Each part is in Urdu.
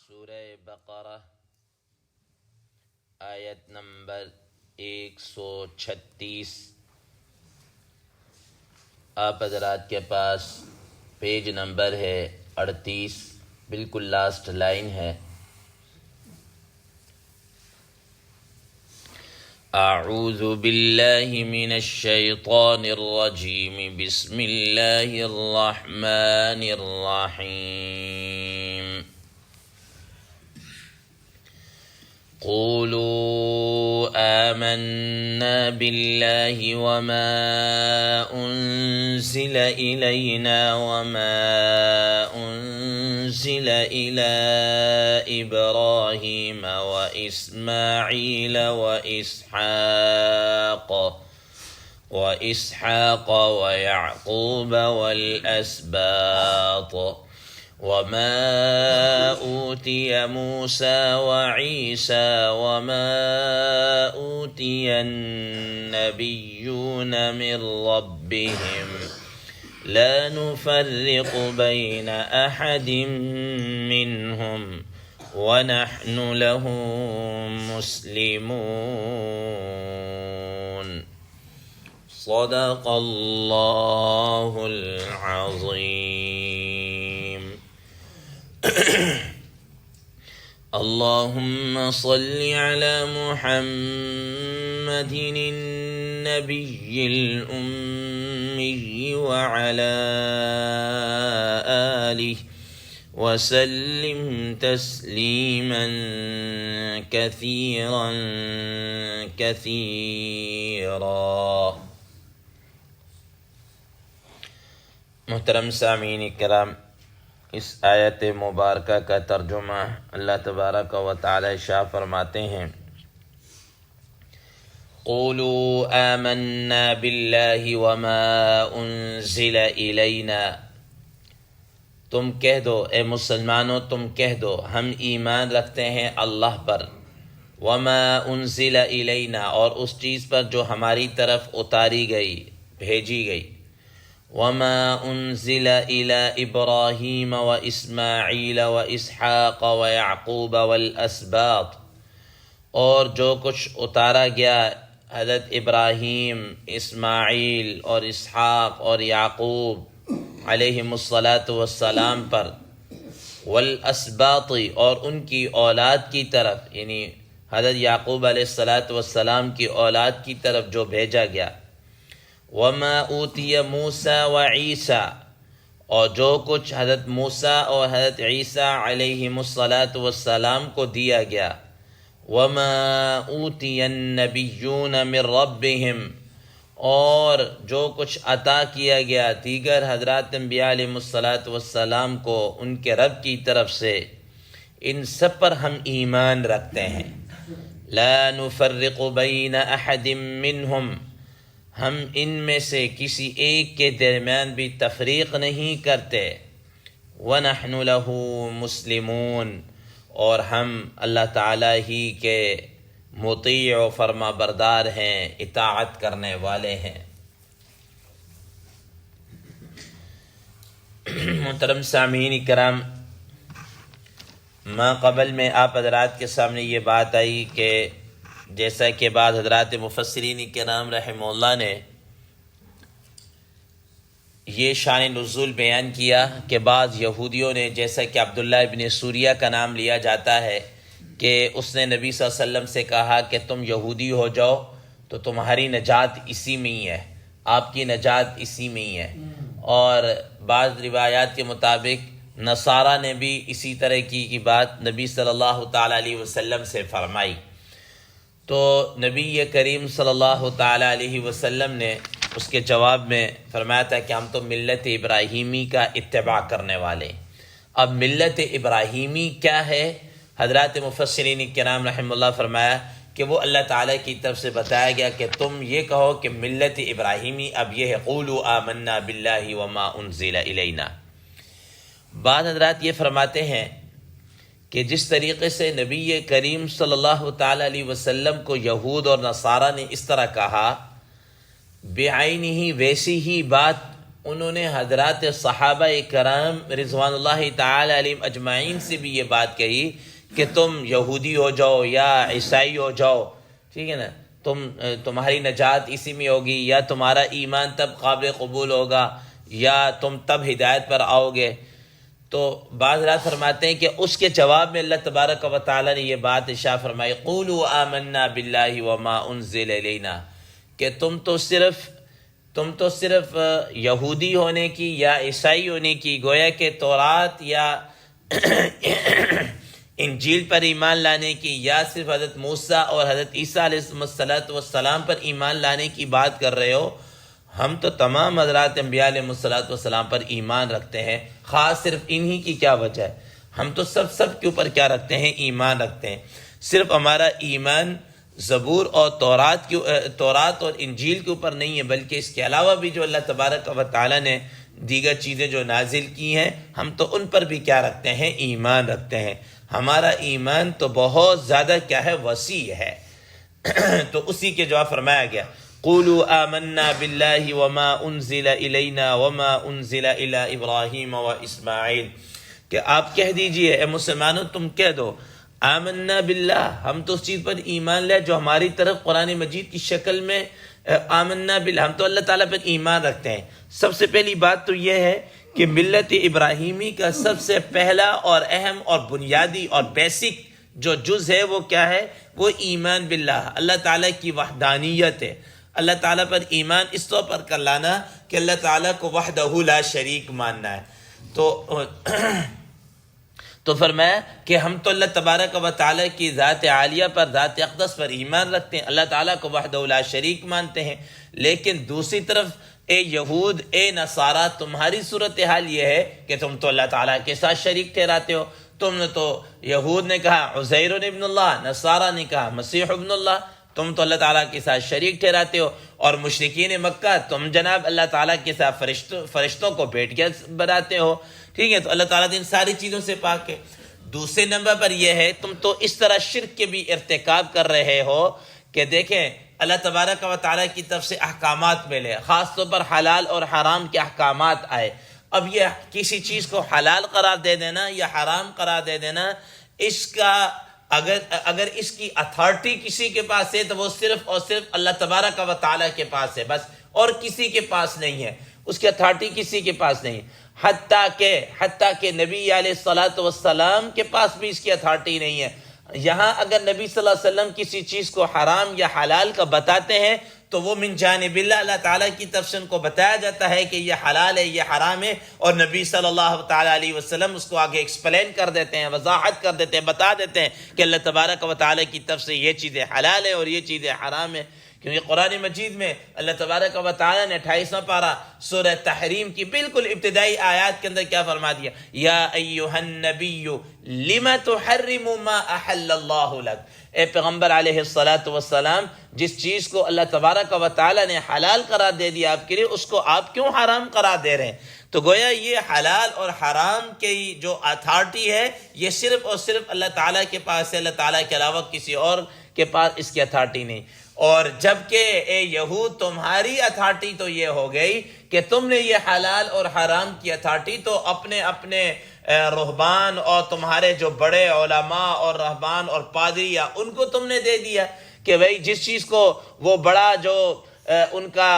سورہ بقرہ آیت نمبر 136۔ آپ حضرات کے پاس پیج نمبر ہے 38، بالکل لاسٹ لائن ہے۔ اعوذ باللہ من الشیطان الرجیم، بسم اللہ الرحمن الرحیم۔ قولوا آمنا بالله وما أنزل إلينا وما أنزل إلى إبراهيم وإسماعيل وإسحاق ويعقوب والأسباط وما أوتي موسى وعيسى وما أوتي النبيون من ربهم لا نفرق بين أحد منهم ونحن له مسلمون۔ صدق الله العظيم۔ اللهم صل على محمد النبي الأمي وعلى آله وسلم تسليما كثيرا كثيرا۔ محترم سامعین کرام، اس آیت مبارکہ کا ترجمہ اللہ تبارک و تعالی ارشاد فرماتے ہیں، قولوا آمنا باللہ وما انزل الینا، تم کہہ دو اے مسلمانوں، تم کہہ دو ہم ایمان رکھتے ہیں اللہ پر، وما انزل الینا، اور اس چیز پر جو ہماری طرف اتاری گئی، بھیجی گئی، وما انزل الى ابراہیم و اسماعیل و اسحاق و یعقوب والاسباط، اور جو کچھ اتارا گیا حضرت ابراہیم، اسماعیل اور اسحاق اور یعقوب علیہم السلام پر، والاسباط، اور ان کی اولاد کی طرف، یعنی حضرت یعقوب علیہ السلام کی اولاد کی طرف جو بھیجا گیا، وما اوتی موسیٰ و عیسیٰ، اور جو کچھ حضرت موسیٰ اور حضرت عیسیٰ علیہم السلام کو دیا گیا، وما اوتی النبیون من ربہم، اور جو کچھ عطا کیا گیا دیگر حضرات انبیاء علیہم السلام کو ان کے رب کی طرف سے، ان سب پر ہم ایمان رکھتے ہیں۔ لا نفرق بین احد منہم، ہم ان میں سے کسی ایک کے درمیان بھی تفریق نہیں کرتے، وَنَحْنُ لَهُ مُسْلِمُونَ، اور ہم اللہ تعالیٰ ہی کے مطیع و فرما بردار ہیں، اطاعت کرنے والے ہیں۔ محترم سامعین کرام، ما قبل میں آپ حضرات کے سامنے یہ بات آئی کہ جیسا کہ بعض حضرات مفسرین کرام رحمہ اللہ نے یہ شان نزول بیان کیا کہ بعض یہودیوں نے، جیسا کہ عبداللہ ابن سوریہ کا نام لیا جاتا ہے، کہ اس نے نبی صلی اللہ علیہ وسلم سے کہا کہ تم یہودی ہو جاؤ تو تمہاری نجات اسی میں ہی ہے، آپ کی نجات اسی میں ہی ہے۔ اور بعض روایات کے مطابق نصارہ نے بھی اسی طرح کی بات نبی صلی اللہ تعالیٰ علیہ وسلم سے فرمائی، تو نبی کریم صلی اللہ تعالیٰ علیہ وسلم نے اس کے جواب میں فرمایا تھا کہ ہم تو ملت ابراہیمی کا اتباع کرنے والے۔ اب ملت ابراہیمی کیا ہے؟ حضرات مفسرین کرام رحمہ اللہ فرمایا کہ وہ اللہ تعالیٰ کی طرف سے بتایا گیا کہ تم یہ کہو کہ ملت ابراہیمی اب یہ ہے، قولوا آمنا باللہ وما انزل الینا۔ بعض حضرات یہ فرماتے ہیں کہ جس طریقے سے نبی کریم صلی اللہ تعالیٰ علیہ وسلم کو یہود اور نصارہ نے اس طرح کہا، بعینہ ہی ویسی ہی بات انہوں نے حضرات صحابہ کرام رضوان اللہ تعالی علیہم اجمعین سے بھی یہ بات کہی کہ تم یہودی ہو جاؤ یا عیسائی ہو جاؤ، ٹھیک ہے نا، تمہاری نجات اسی میں ہوگی، یا تمہارا ایمان تب قابل قبول ہوگا، یا تم تب ہدایت پر آؤ گے۔ تو بعض حضرات فرماتے ہیں کہ اس کے جواب میں اللہ تبارک و تعالی نے یہ بات ارشاد فرمائی، قولوا آمنا باللہ وما انزل الینا، کہ تم تو صرف یہودی ہونے کی یا عیسائی ہونے کی، گویا کہ تورات یا انجیل پر ایمان لانے کی، یا صرف حضرت موسیٰ اور حضرت عیسیٰ علیہ السلام پر ایمان لانے کی بات کر رہے ہو۔ ہم تو تمام حضرات انبیاء علیہ السلام پر ایمان رکھتے ہیں، خاص صرف انہی کی کیا وجہ ہے؟ ہم تو سب کے اوپر کیا رکھتے ہیں؟ ایمان رکھتے ہیں۔ صرف ہمارا ایمان زبور اور تورات اور انجیل کے اوپر نہیں ہے، بلکہ اس کے علاوہ بھی جو اللہ تبارک و تعالیٰ نے دیگر چیزیں جو نازل کی ہیں، ہم تو ان پر بھی کیا رکھتے ہیں؟ ایمان رکھتے ہیں۔ ہمارا ایمان تو بہت زیادہ کیا ہے؟ وسیع ہے۔ تو اسی کے جواب فرمایا گیا، قولوا آمنا باللہ وما انزل الینا وما انزل الی ابراہیم و اسماعیل، کہ آپ کہہ دیجئے اے مسلمانوں، تم کہہ دو آمنا باللہ، ہم تو اس چیز پر ایمان لے جو ہماری طرف قرآن مجید کی شکل میں آمنا باللہ، ہم تو اللہ تعالیٰ پر ایمان رکھتے ہیں۔ سب سے پہلی بات تو یہ ہے کہ ملت ابراہیمی کا سب سے پہلا اور اہم اور بنیادی اور بیسک جو جز ہے وہ کیا ہے؟ وہ ایمان باللہ، اللہ تعالیٰ کی وحدانیت ہے۔ اللہ تعالیٰ پر ایمان اس طور پر کر لانا کہ اللہ تعالیٰ کو وحدہ لا شریک ماننا ہے۔ تو فرمایا کہ ہم تو اللہ تبارک و تعالیٰ کی ذات عالیہ پر، ذات اقدس پر ایمان رکھتے ہیں، اللہ تعالیٰ کو وحدہ لا شریک مانتے ہیں۔ لیکن دوسری طرف اے یہود، اے نصارہ، تمہاری صورتحال یہ ہے کہ تم تو اللہ تعالیٰ کے ساتھ شریک ٹھہراتے ہو۔ تم نے تو، یہود نے کہا عزیر ابن اللہ، نصارہ نے کہا مسیح ابن اللہ، تم تو اللہ تعالیٰ کے ساتھ شریک ٹھہراتے ہو۔ اور مشرکین مکہ، تم جناب اللہ تعالیٰ کے ساتھ فرشتوں کو بیٹھ بناتے ہو، ٹھیک ہے؟ تو اللہ تعالیٰ ان ساری چیزوں سے پاک ہے۔ دوسرے نمبر پر یہ ہے، تم تو اس طرح شرک کے بھی ارتکاب کر رہے ہو کہ دیکھیں اللہ تبارک و تعالیٰ کی طرف سے احکامات ملے، خاص طور پر حلال اور حرام کے احکامات آئے۔ اب یہ کسی چیز کو حلال قرار دے دینا یا حرام قرار دے دینا، اس کا اگر اس کی اتھارٹی کسی کے پاس ہے تو وہ صرف اور صرف اللہ تبارک و تعالیٰ کے پاس ہے بس، اور کسی کے پاس نہیں ہے، اس کی اتھارٹی کسی کے پاس نہیں، حتیٰ کہ نبی علیہ السلام کے پاس بھی اس کی اتھارٹی نہیں ہے۔ یہاں اگر نبی صلی اللہ علیہ وسلم کسی چیز کو حرام یا حلال کا بتاتے ہیں تو وہ من جانب اللہ تعالیٰ کی طرف سے ان کو بتایا جاتا ہے کہ یہ حلال ہے، یہ حرام ہے، اور نبی صلی اللہ تعالیٰ علیہ وسلم اس کو آگے ایکسپلین کر دیتے ہیں، وضاحت کر دیتے ہیں، بتا دیتے ہیں کہ اللہ تبارک و تعالیٰ کی طرف سے یہ چیزیں حلال ہے اور یہ چیزیں حرام ہے۔ کیونکہ قرآن مجید میں اللہ تبارک و تعالیٰ نے 28واں پارہ سورہ تحریم کی بالکل ابتدائی آیات کے اندر کیا فرما دیا؟ یا ایہا النبی لما تحرم ما احل اللہ لک، اے پیغمبر علیہ السلام، جس چیز کو اللہ تبارک و تعالیٰ نے حلال قرار دے دیا آپ کے لیے، اس کو آپ کیوں حرام قرار دے رہے ہیں؟ تو گویا یہ حلال اور حرام کی جو اتھارٹی ہے یہ صرف اور صرف اللہ تعالیٰ کے پاس ہے، اللہ تعالیٰ کے علاوہ کسی اور کے پاس اس کی اتھارٹی نہیں۔ اور جبکہ اے یہود، تمہاری اتھارٹی تو یہ ہو گئی کہ تم نے یہ حلال اور حرام کی اتھارٹی تو اپنے رہبان اور تمہارے جو بڑے علماء اور رہبان اور پادری یا ان کو تم نے دے دیا کہ بھئی جس چیز کو وہ بڑا جو ان کا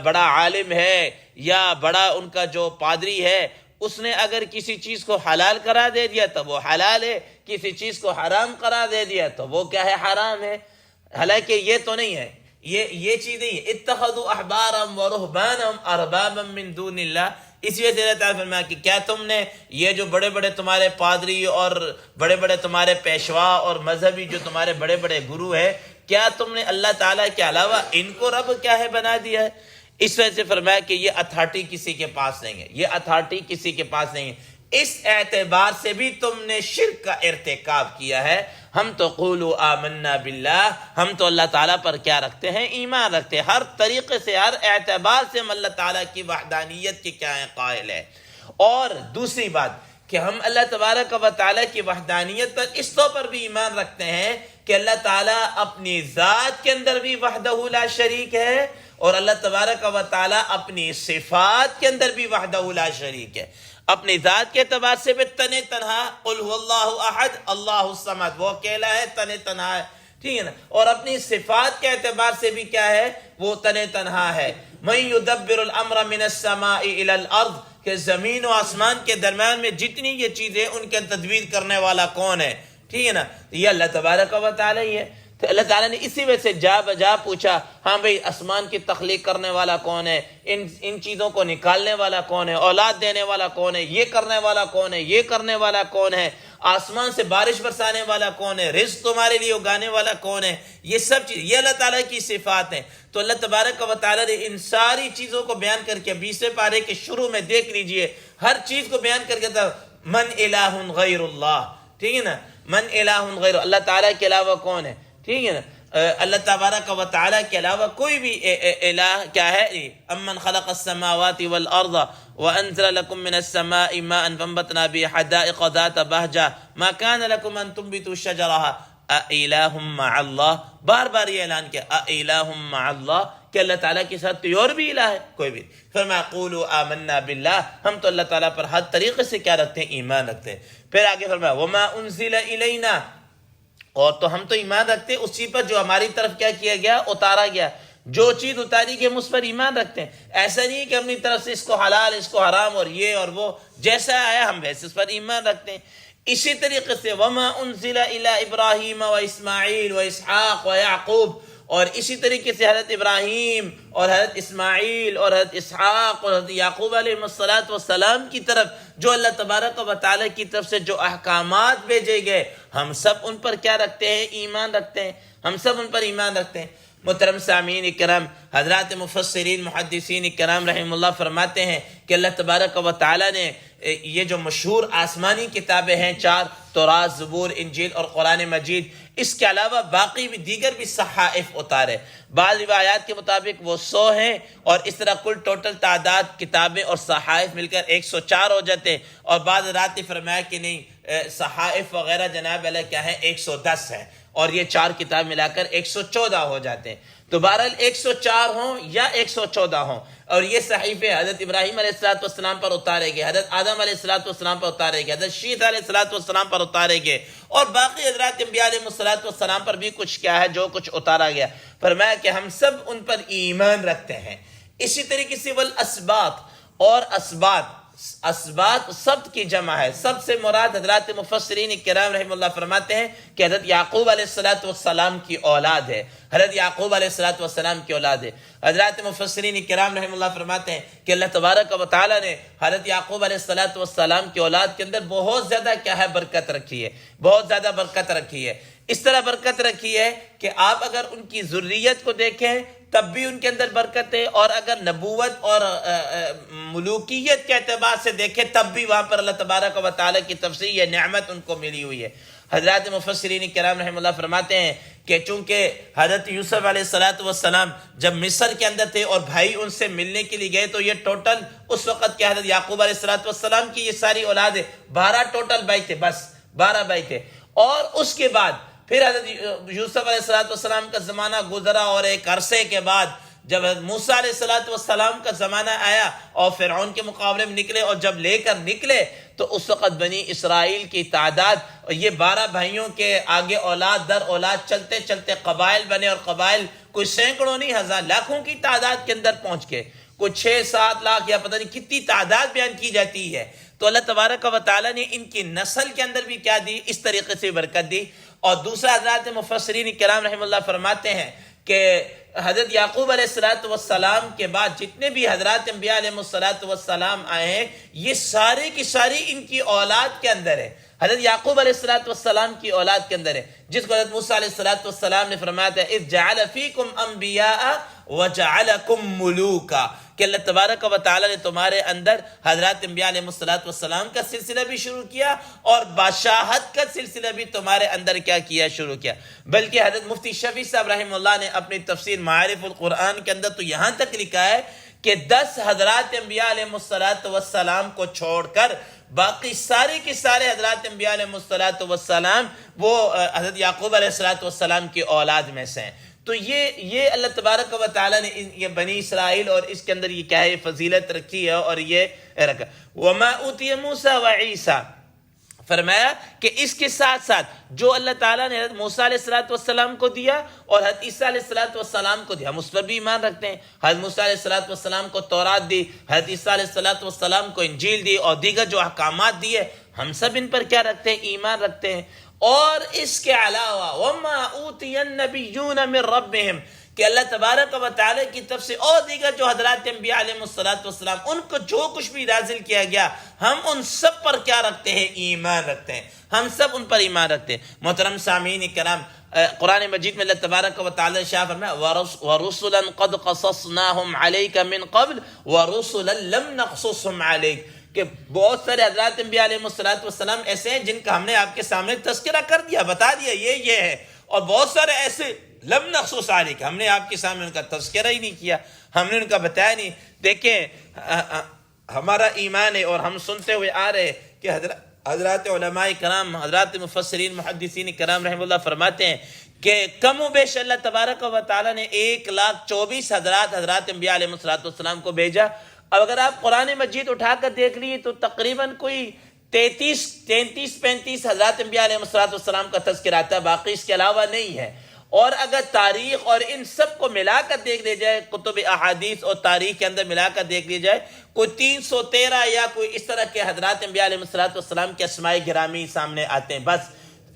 بڑا عالم ہے یا بڑا ان کا جو پادری ہے، اس نے اگر کسی چیز کو حلال قرار دے دیا تو وہ حلال ہے، کسی چیز کو حرام قرار دے دیا تو وہ کیا ہے؟ حرام ہے۔ حالانکہ یہ تو نہیں ہے، یہ چیز نہیں ہے۔ اتخذوا احبارهم ورهبانهم اربابا من دون اللہ، اس وجہ سے اللہ تعالیٰ فرمایا کہ کیا تم نے یہ جو بڑے بڑے تمہارے پادری اور بڑے بڑے تمہارے پیشوا اور مذہبی جو تمہارے بڑے بڑے گرو ہے، کیا تم نے اللہ تعالیٰ کے علاوہ ان کو رب کیا ہے بنا دیا ہے؟ اس وجہ سے فرمایا کہ یہ اتھارٹی کسی کے پاس نہیں ہے، یہ اتھارٹی کسی کے پاس نہیں ہے۔ اس اعتبار سے بھی تم نے شرک کا ارتکاب کیا ہے۔ ہم تو قولوا آمنا باللہ، ہم تو اللہ تعالیٰ پر کیا رکھتے ہیں؟ ایمان رکھتے ہیں۔ ہر طریقے سے، ہر اعتبار سے ہم اللہ تعالیٰ کی وحدانیت کے کیا ہیں؟ قائل ہے۔ اور دوسری بات کہ ہم اللہ تبارک و تعالیٰ کی وحدانیت پر اس طور پر بھی ایمان رکھتے ہیں کہ اللہ تعالیٰ اپنی ذات کے اندر بھی وحدہ لا شریک ہے، اور اللہ تبارک و تعالیٰ اپنی صفات کے اندر بھی وحدہ لا شریک ہے۔ اپنی ذات کے اعتبار سے بھی تنہا، قل هو اللہ احد اللہ الصمد، وہ اکیلا ہے، تنہا ہے، ٹھیک ہے نا، اور اپنی صفات کے اعتبار سے بھی کیا ہے، وہ تنہا ہے۔ من يدبر الامر من السماء الى الارض، کہ زمین و آسمان کے درمیان میں جتنی یہ چیزیں ان کے تدبیر کرنے والا کون ہے، ٹھیک ہے نا، یہ اللہ تبارک و تعالیٰ ہی ہے۔ تو اللہ تعالیٰ نے اسی وجہ سے جا بجا پوچھا، ہاں بھئی آسمان کی تخلیق کرنے والا کون ہے، ان چیزوں کو نکالنے والا کون ہے، اولاد دینے والا کون ہے، یہ کرنے والا کون ہے، یہ کرنے والا کون ہے، آسمان سے بارش برسانے والا کون ہے، رزق تمہارے لیے اگانے والا کون ہے، یہ سب چیز یہ اللہ تعالیٰ کی صفات ہیں۔ تو اللہ تبارک و تعالیٰ نے ان ساری چیزوں کو بیان کر کے 20ویں پارے کے شروع میں دیکھ لیجئے، ہر چیز کو بیان کر کے تھا، من الہ غیر اللہ، ٹھیک ہے نا، من الہ غیر اللہ تعالیٰ کے علاوہ کون ہے، ٹھیک ہے نا، اللہ تبارک و تعالیٰ کے علاوہ کوئی بھی الہ کیا ہے، امن خلق السماوات والارض وانزل لكم من السماء ماء فانبتنا به حدائق ذات بهجة ما كان لكم ان تنبتوا شجرها اِلَٰهٌ مع اللہ، بار بار یہ اعلان کیا اِلَٰهٌ مع اللہ، کہ اللہ تعالیٰ کے ساتھ کوئی اور بھی الہ ہے، کوئی بھی۔ فرمایا قولوا آمنا باللہ، ہم تو اللہ تعالیٰ پر ہر طریقے سے کیا رکھتے ہیں، ایمان رکھتے ہیں۔ پھر آگے فرمایا وما انزل الینا، اور تو ہم تو ایمان رکھتے ہیں اسی پر جو ہماری طرف کیا کیا گیا، اتارا گیا، جو چیز اتاری گئی ہم اس پر ایمان رکھتے ہیں۔ ایسا نہیں کہ اپنی طرف سے اس کو حلال اس کو حرام اور یہ اور وہ، جیسا آیا ہم ویسے اس پر ایمان رکھتے ہیں۔ اسی طریقے سے وما انزل الی ابراہیم و اسماعیل و اسحاق و یعقوب، اور اسی طریقے سے حضرت ابراہیم اور حضرت اسماعیل اور حضرت اسحاق اور حضرت یعقوب علیہ السلام کی طرف جو اللہ تبارک و تعالیٰ کی طرف سے جو احکامات بھیجے گئے، ہم سب ان پر کیا رکھتے ہیں، ایمان رکھتے ہیں، ہم سب ان پر ایمان رکھتے ہیں۔ محترم سامعین کرام، حضرات مفسرین محدثین کرام رحم اللہ فرماتے ہیں کہ اللہ تبارک و تعالیٰ نے یہ جو مشہور آسمانی کتابیں ہیں 4، تورات، زبور، انجیل اور قرآن مجید، اس کے علاوہ باقی بھی دیگر بھی صحائف اتارے۔ بعض روایات کے مطابق وہ 100 ہیں، اور اس طرح کل ٹوٹل تعداد کتابیں اور صحائف مل کر 104 ہو جاتے ہیں، اور بعض رات نے فرمایا کہ نہیں، صحائف وغیرہ جناب اللہ کیا ہے، 110 ہیں، اور یہ 4 کتاب ملا کر 114 ہو جاتے ہیں۔ تو بہرحال 104 ہوں یا 114 ہوں، اور یہ صحیفے حضرت ابراہیم علیہ السلام پر اتارے گئے، حضرت آدم علیہ السلام پر اتارے گئے، حضرت شیث علیہ السلام پر اتارے گئے، اور باقی حضرات انبیاء علیہ السلام پر بھی کچھ کیا ہے، جو کچھ اتارا گیا۔ فرمایا کہ ہم سب ان پر ایمان رکھتے ہیں۔ اسی طریقے سے والاسباط، اور اسباط سبت کی جمع ہے، سب سے مراد حضرات مفسرین کرام رحم اللہ فرماتے ہیں کہ حضرت یعقوب علیہ السلام کی اولاد ہے، حضرت یعقوب علیہ السلام کی اولاد ہے۔ حضرات مفسرین کرام رحم اللہ فرماتے ہیں کہ اللہ تبارک و تعالیٰ نے حضرت یعقوب علیہ السلام کی اولاد کے اندر بہت زیادہ کیا ہے، برکت رکھی ہے، بہت زیادہ برکت رکھی ہے۔ اس طرح برکت رکھی ہے کہ آپ اگر ان کی ذریت کو دیکھیں تب بھی ان کے اندر برکت ہے، اور اگر نبوت اور ملوکیت کے اعتبار سے دیکھیں تب بھی وہاں پر اللہ تبارک و تعالیٰ کی طرف سے یہ نعمت ان کو ملی ہوئی ہے۔ حضرات مفسرین کرام رحم اللہ فرماتے ہیں کہ چونکہ حضرت یوسف علیہ السلام جب مصر کے اندر تھے اور بھائی ان سے ملنے کے لیے گئے، تو یہ ٹوٹل اس وقت کے حضرت یعقوب علیہ السلام کی یہ ساری اولاد ہے، 12 ٹوٹل بھائی تھے، بس 12 بھائی تھے۔ اور اس کے بعد پھر حضرت یوسف علیہ السلام کا زمانہ گزرا، اور ایک عرصے کے بعد جب حضرت موسیٰ علیہ السلام کا زمانہ آیا اور فرعون کے مقابلے میں نکلے، اور جب لے کر نکلے تو اس وقت بنی اسرائیل کی تعداد، اور یہ 12 بھائیوں کے آگے اولاد در اولاد چلتے چلتے قبائل بنے، اور قبائل کوئی سینکڑوں نہیں، ہزار لاکھوں کی تعداد کے اندر پہنچ کے، کوئی 6-7 لاکھ یا پتہ نہیں کتنی تعداد بیان کی جاتی ہے۔ تو اللہ تبارک و تعالیٰ نے ان کی نسل کے اندر بھی کیا دی، اس طریقے سے برکت دی۔ اور دوسرا حضرات مفسرین کرام رحم اللہ فرماتے ہیں کہ حضرت یعقوب علیہ السلام کے بعد جتنے بھی حضرات انبیاء علیہ السلام آئے ہیں، یہ سارے کی ساری ان کی اولاد کے اندر ہے، حضرت یعقوب علیہ السلام کی اولاد کے اندر ہے، جس کو حضرت موسیٰ علیہ السلام نے فرمایا تھا اِذْ جَعَلَ فِيكُمْ أَنْبِيَاءَ وَجَعَلَكُمْ مُلُوكًا، کہ اللہ تبارک و تعالیٰ نے تمہارے اندر حضرات انبیاء علیہ السلام کا سلسلہ بھی شروع کیا، اور بادشاہت کا سلسلہ بھی تمہارے اندر کیا کیا، شروع کیا۔ بلکہ حضرت مفتی شفیع صاحب رحمہ اللہ نے اپنی تفسیر معارف القرآن کے اندر تو یہاں تک لکھا ہے کہ 10 حضرات انبیاء علیہ السلام کو چھوڑ کر باقی سارے کے سارے حضرات انبیاء علیہ السلام وہ حضرت یعقوب علیہ السلام کی اولاد میں سے ہیں۔ تو یہ اللہ تبارک و تعالیٰ نے یہ بنی اسرائیل اور اس کے اندر یہ کیا ہے فضیلت رکھی ہے اور یہ رکھا۔ وما اوتی موسیٰ و عیسیٰ، فرمایا کہ اس کے ساتھ ساتھ جو اللہ تعالیٰ نے حضرت موسیٰ علیہ السلام کو دیا اور حضرت عیسیٰ علیہ السلام کو دیا، ہم اس پر بھی ایمان رکھتے ہیں۔ حضرت موسیٰ علیہ السلام کو تورات دی، حضرت عیسیٰ علیہ السلام کو انجیل دی اور دیگر جو احکامات دیے، ہم سب ان پر کیا رکھتے ہیں؟ ایمان رکھتے ہیں۔ اور اس کے علاوہ وما اوتی النبیون من ربہم، کہ اللہ تبارک و تعالیٰ کی طرف سے اور دیگر جو حضرات انبیاء علیہ السلام ان کو جو کچھ بھی نازل کیا گیا، ہم ان سب پر کیا رکھتے ہیں؟ ایمان رکھتے ہیں، ہم سب ان پر ایمان رکھتے ہیں۔ محترم سامعین کرام، قرآن مجید میں اللہ تبارک و تعالیٰ شاہ فرمایا وَرُسُلًا قَدْ قَصَصْنَاهُمْ عَلَيْكَ مِنْ قَبْلِ وَرُسُلًا لَمْ نَقْصُصْهُمْ عَلَيْكَ، کہ بہت سارے حضرات انبیاء علیہ السلام ایسے ہیں جن کا ہم نے آپ کے سامنے تذکرہ کر دیا، بتا دیا یہ ہے، اور بہت سارے ایسے لم نخصص علیک، ہم نے آپ کے سامنے ان کا تذکرہ ہی نہیں کیا، ہم نے ان کا بتایا نہیں۔ دیکھیں ہمارا ایمان ہے اور ہم سنتے ہوئے آ رہے کہ حضرات علماء کرام، حضرات مفسرین محدثین کرام رحمہ اللہ فرماتے ہیں کہ کم و بیش اللہ تبارک و تعالیٰ نے 1,24,000 حضرات انبیاء علیہ السلام کو بھیجا۔ اب اگر آپ قرآن مجید اٹھا کر دیکھ لیے تو تقریباً کوئی 33-35 حضرات انبیاء علیہ السلام کا تذکرہ آتا ہے، باقی اس کے علاوہ نہیں ہے۔ اور اگر تاریخ اور ان سب کو ملا کر دیکھ لیا جائے، کتب احادیث اور تاریخ کے اندر ملا کر دیکھ لیا جائے، کوئی 313 یا کوئی اس طرح کے حضرات انبیاء علیہ السلام کے اسماء گرامی سامنے آتے ہیں بس۔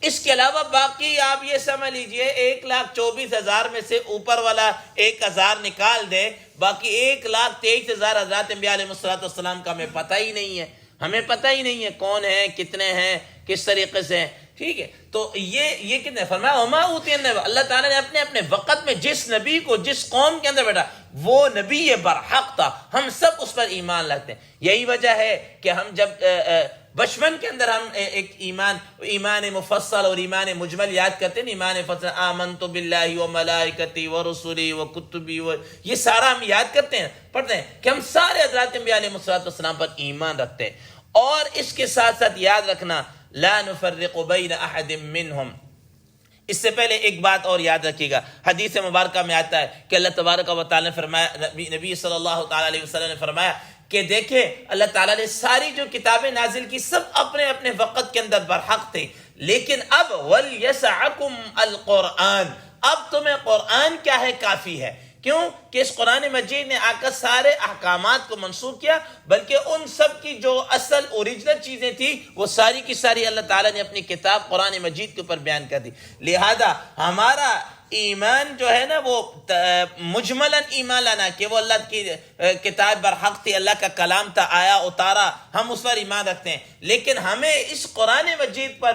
اس کے علاوہ باقی آپ یہ سمجھ لیجئے 1,24,000 میں سے اوپر والا 1,000 نکال دیں، باقی 1,23,000 حضرات انبیاء علیہ السلام کا ہمیں پتہ ہی نہیں ہے، ہمیں پتہ ہی نہیں ہے کون ہیں، کتنے ہیں، کس طریقے سے ہیں، ٹھیک ہے۔ تو یہ کتنے فرمایا وما اوتی النبی، اللہ تعالیٰ نے اپنے وقت میں جس نبی کو جس قوم کے اندر بیٹھا وہ نبی برحق تھا، ہم سب اس پر ایمان لاتے ہیں۔ یہی وجہ ہے کہ ہم جب بچپن کے اندر ہم ایک ایمان مفصل اور ایمان مجمل یاد کرتے ہیں، ایمان مفصل آمنت باللہ و ملائکتی و رسولی و کتبی، یہ سارا ہم یاد کرتے ہیں، پڑھتے ہیں کہ ہم سارے حضرات انبیاء علیہ السلام پر ایمان رکھتے ہیں۔ اور اس کے ساتھ ساتھ یاد رکھنا لا نفرق بین احد منہم، اس سے پہلے ایک بات اور یاد رکھیے گا، حدیث مبارکہ میں آتا ہے کہ اللہ تبارک و تعالیٰ نے فرمایا، نبی صلی اللہ تعالیٰ علیہ وسلم نے فرمایا کہ دیکھیں اللہ تعالیٰ نے ساری جو کتابیں نازل کی سب اپنے اپنے وقت کے اندر برحق تھے، لیکن اب وَلْيَسَعَكُمْ الْقُرْآنِ، اب تمہیں قرآن کیا ہے؟ کافی ہے۔ کیوں کہ اس قرآن مجید نے آ کر سارے احکامات کو منسوخ کیا، بلکہ ان سب کی جو اصل اوریجنل چیزیں تھیں وہ ساری کی ساری اللہ تعالیٰ نے اپنی کتاب قرآن مجید کے اوپر بیان کر دی۔ لہذا ہمارا ایمان جو ہے نا وہ مجملاً ایمان لانا کہ وہ اللہ کی کتاب برحق تھی، اللہ کا کلام تھا، آیا اتارا، ہم اس پر ایمان رکھتے ہیں، لیکن ہمیں اس قرآن مجید پر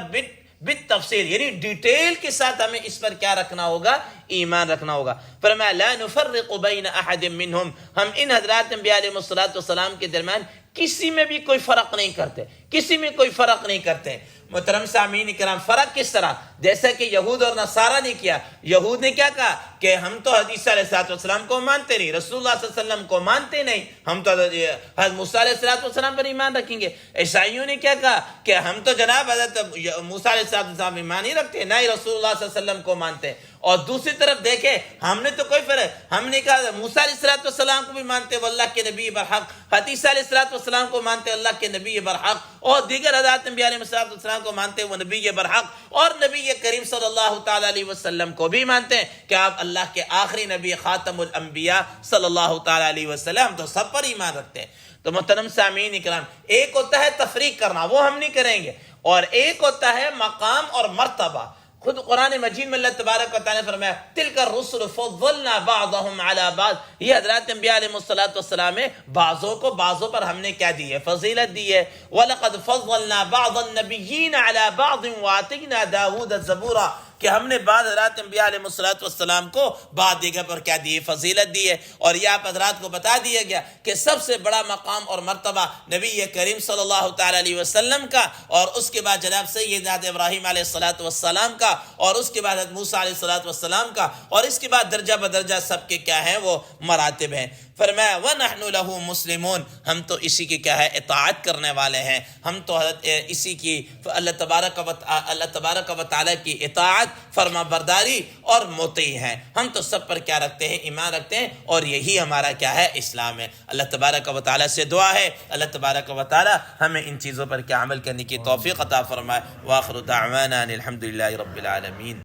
بالتفصیل یعنی ڈیٹیل کے ساتھ ہمیں اس پر کیا رکھنا ہوگا؟ ایمان رکھنا ہوگا۔ فرمایا لا نفرق بین احد منہم، ہم ان حضرات انبیاء علیہ السلام کے درمیان کسی میں بھی کوئی فرق نہیں کرتے، کسی میں کوئی فرق نہیں کرتے۔ محترم سامعین کرام، فرق کس طرح؟ جیسا کہ یہود اور نصارہ نے کیا، یہود نے کیا کہا کہ ہم تو حدیث علیہ السلام کو مانتے نہیں، رسول اللہ صلی اللہ علیہ وسلم کو مانتے نہیں، ہم تو حضرت موسیٰ علیہ السلام پر ایمان رکھیں گے۔ عیسائیوں نے کیا کہا کہ ہم تو جناب حضرت موسیٰ علیہ السلام ایمان نہیں رکھتے، نہ ہی رسول اللہ صلی اللہ علیہ وسلم کو مانتے۔ اور دوسری طرف دیکھیں ہم نے تو کوئی فرق، ہم نے کہا موسیٰ علیہ السلام کو بھی مانتے وہ اللہ کے نبی برحق، حدیث علیہ السلام کو مانتے اللہ کے نبی برحق، اور دیگر حضرات انبیاء علیہ السلام کو مانتے وہ نبی برحق، اور نبی کریم صلی اللہ تعالیٰ علیہ وسلم کو بھی مانتے ہیں کہ آپ اللہ کے آخری نبی خاتم الانبیاء صلی اللہ تعالیٰ علیہ وسلم، تو سب پر ایمان رکھتے ہیں۔ تو محترم سامعین اکرام، ایک ہوتا ہے تفریق کرنا، وہ ہم نہیں کریں گے، اور ایک ہوتا ہے مقام اور مرتبہ۔ خود قرآن مجید میں اللہ تبارک و تعالیٰ نے فرمایا تِلْكَ الرُّسُلُ فَضَّلْنَا بَعْضَهُمْ عَلَى بَعْضٍ، یہ حضرات انبیاء علیہ السلام میں بعضوں کو بعضوں پر ہم نے کیا دی ہے؟ فضیلت دی ہے۔ وَلَقَدْ فَضَّلْنَا بَعْضَ النَّبِيِّينَ عَلَى بَعْضٍ وَآتَيْنَا دَاوُودَ زَبُورًا، کہ ہم نے بعض حضرات انبیاء علیہ السلام کو بعض دیگر پر کیا دی ہے؟ فضیلت دی ہے۔ اور یہ آپ حضرات کو بتا دیا گیا کہ سب سے بڑا مقام اور مرتبہ نبی کریم صلی اللہ تعالیٰ علیہ وسلم کا، اور اس کے بعد جناب سیدنا ابراہیم علیہ السلام کا، اور اس کے بعد حضرت موسیٰ علیہ السلام کا، اور اس کے بعد درجہ بدرجہ سب کے کیا ہیں وہ مراتب ہیں۔ فرمایا وَنَحْنُ لَهُ مُسْلِمُونَ، ہم تو اسی کی کیا ہے اطاعت کرنے والے ہیں، ہم تو حضرت اسی کی اللہ تبارک و تعالیٰ کی اطاعت، فرما برداری اور مطیع ہیں، ہم تو سب پر کیا رکھتے ہیں، ایمان رکھتے ہیں، اور یہی ہمارا کیا ہے اسلام ہے۔ اللہ تبارک و تعالیٰ سے دعا ہے اللہ تبارک و تعالیٰ ہمیں ان چیزوں پر کیا عمل کرنے کی توفیق عطا فرمائے۔ وآخر دعوانا ان الحمد للہ رب العالمین۔